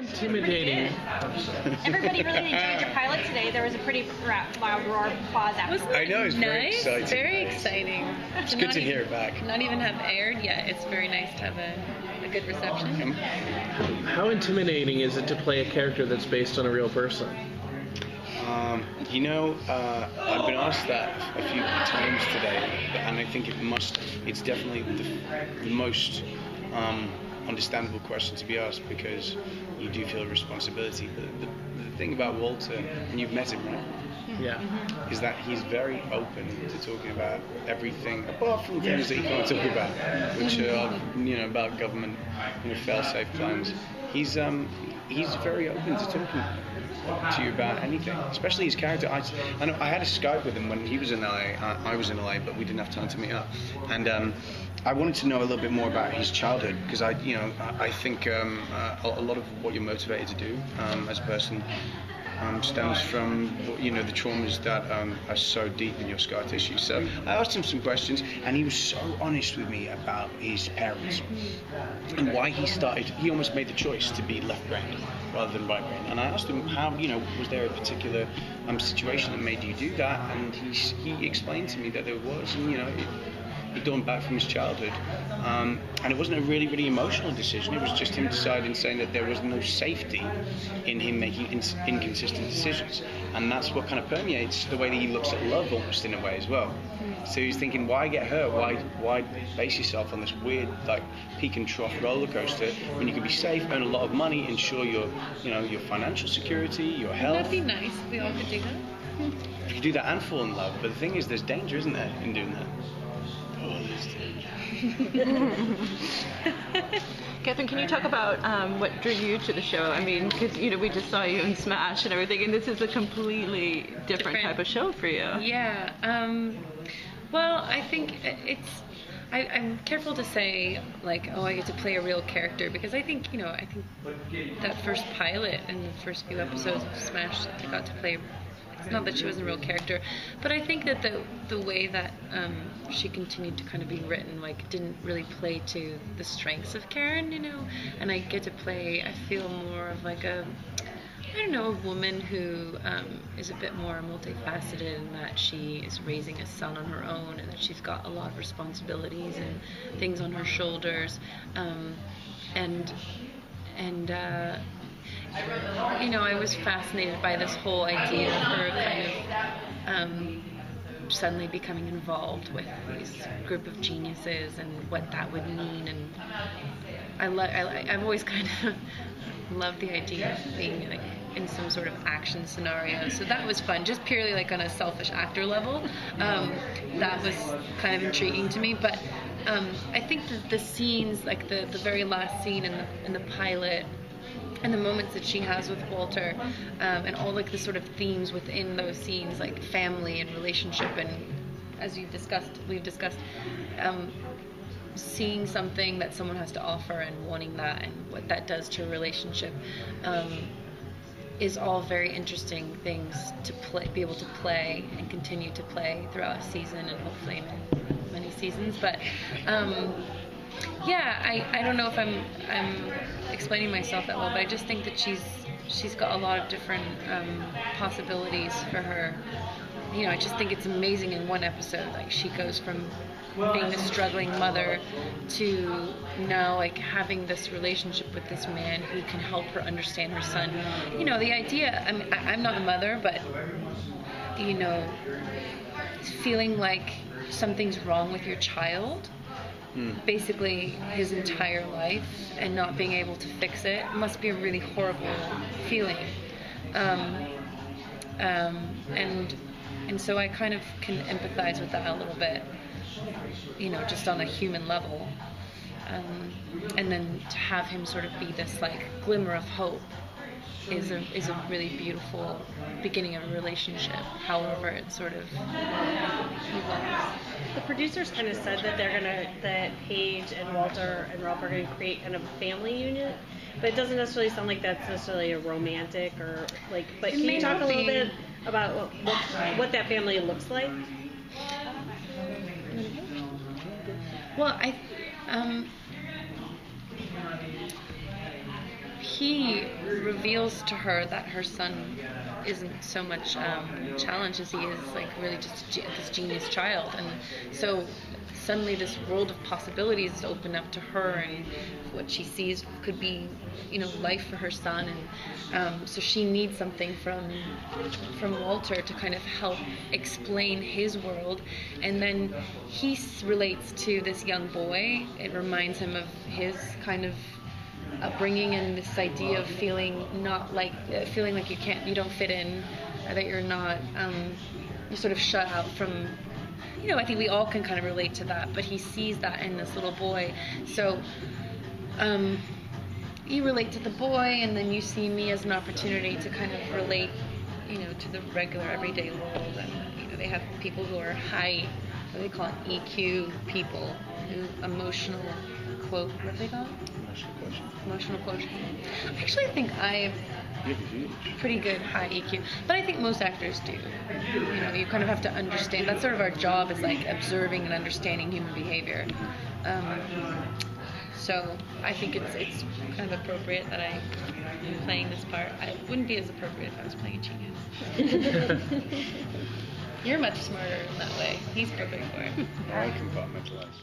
Intimidating. Everybody really enjoyed your pilot today. There was a pretty loud roar of applause afterwards. I know, it's very exciting. Very exciting. It's good to hear it back. Not even have aired yet. It's very nice to have a good reception. How intimidating is it to play a character that's based on a real person? I've been asked that a few times today, and I think it's definitely the most understandable question to be asked, because you do feel a responsibility. The thing about Walter, and you've met him, right? Yeah. Is that he's very open to talking about everything, apart from things that he can't talk about, which are, about government, fail-safe plans. He's very open to talking to you about anything, especially his character. I had a Skype with him when he was in LA. I was in LA, but we didn't have time to meet up. And I wanted to know a little bit more about his childhood, because I think a lot of what you're motivated to do as a person stems from the traumas that are so deep in your scar tissue. So I asked him some questions, and he was so honest with me about his parents and why he almost made the choice to be left-brained rather than right-brained. And I asked him how, was there a particular situation that made you do that? And he explained to me that there was, and he'd gone back from his childhood, and it wasn't a really, really emotional decision. It was just him deciding, saying that there was no safety in him making inconsistent decisions, and that's what kind of permeates the way that he looks at love, almost in a way as well. So he's thinking, why get hurt? Why base yourself on this weird, like, peak and trough roller coaster when you can be safe, earn a lot of money, ensure your financial security, your health. That'd be nice if we all could do that. You could do that and fall in love, but the thing is, there's danger, isn't there, in doing that? Katharine, can you talk about what drew you to the show? I mean, because we just saw you in Smash and everything, and this is a completely different type of show for you. Yeah. Well, I think I'm careful to say, like, I get to play a real character, because I think that first pilot and the first few episodes of Smash, I got to play. It's not that she wasn't a real character, but I think that the way that she continued to kind of be written, like, didn't really play to the strengths of Karen, and I get to play, I feel more of like a woman who is a bit more multifaceted, in that she is raising a son on her own, and that she's got a lot of responsibilities and things on her shoulders, I was fascinated by this whole idea of her kind of suddenly becoming involved with this group of geniuses and what that would mean. And I've always kind of loved the idea of being like in some sort of action scenario. So that was fun, just purely like on a selfish actor level. That was kind of intriguing to me. But I think that the scenes, like the very last scene in the pilot, and the moments that she has with Walter, and all like the sort of themes within those scenes, like family and relationship, and as we've discussed, seeing something that someone has to offer and wanting that, and what that does to a relationship, is all very interesting things to be able to play and continue to play throughout a season, and hopefully many seasons. But I don't know if I'm explaining myself that well, but I just think that she's got a lot of different possibilities for her. I just think it's amazing in one episode, like, she goes from being a struggling mother to now, like, having this relationship with this man who can help her understand her son. The idea, I mean, I'm not a mother, but feeling like something's wrong with your child basically his entire life, and not being able to fix it must be a really horrible feeling. And so I kind of can empathize with that a little bit, just on a human level. And then to have him sort of be this like glimmer of hope is a really beautiful beginning of a relationship, however it sort of evolves. The producers kind of said that Paige and Walter and Rob are going to create kind of a family unit, but it doesn't necessarily sound like that's necessarily a romantic or like. But can you talk a little bit about what that family looks like? Well, he reveals to her that her son isn't so much challenged as he is like really just this genius child, and so suddenly this world of possibilities is opened up to her, and what she sees could be, life for her son, and so she needs something from Walter to kind of help explain his world, and then he relates to this young boy. It reminds him of his kind of upbringing and this idea of feeling like you don't fit in, or that you're not, you're sort of shut out from. I think we all can kind of relate to that, but he sees that in this little boy. So you relate to the boy, and then you see me as an opportunity to kind of relate, to the regular everyday world. And they have people who are high, what do they call it, EQ people, emotional quote. What do they call it? Emotional quotient. Actually, I think I have pretty good high EQ, but I think most actors do. You kind of have to understand. That's sort of our job, is like observing and understanding human behavior. So I think it's kind of appropriate that I'm playing this part. It wouldn't be as appropriate if I was playing a genius. You're much smarter in that way. He's perfect for it. I compartmentalize.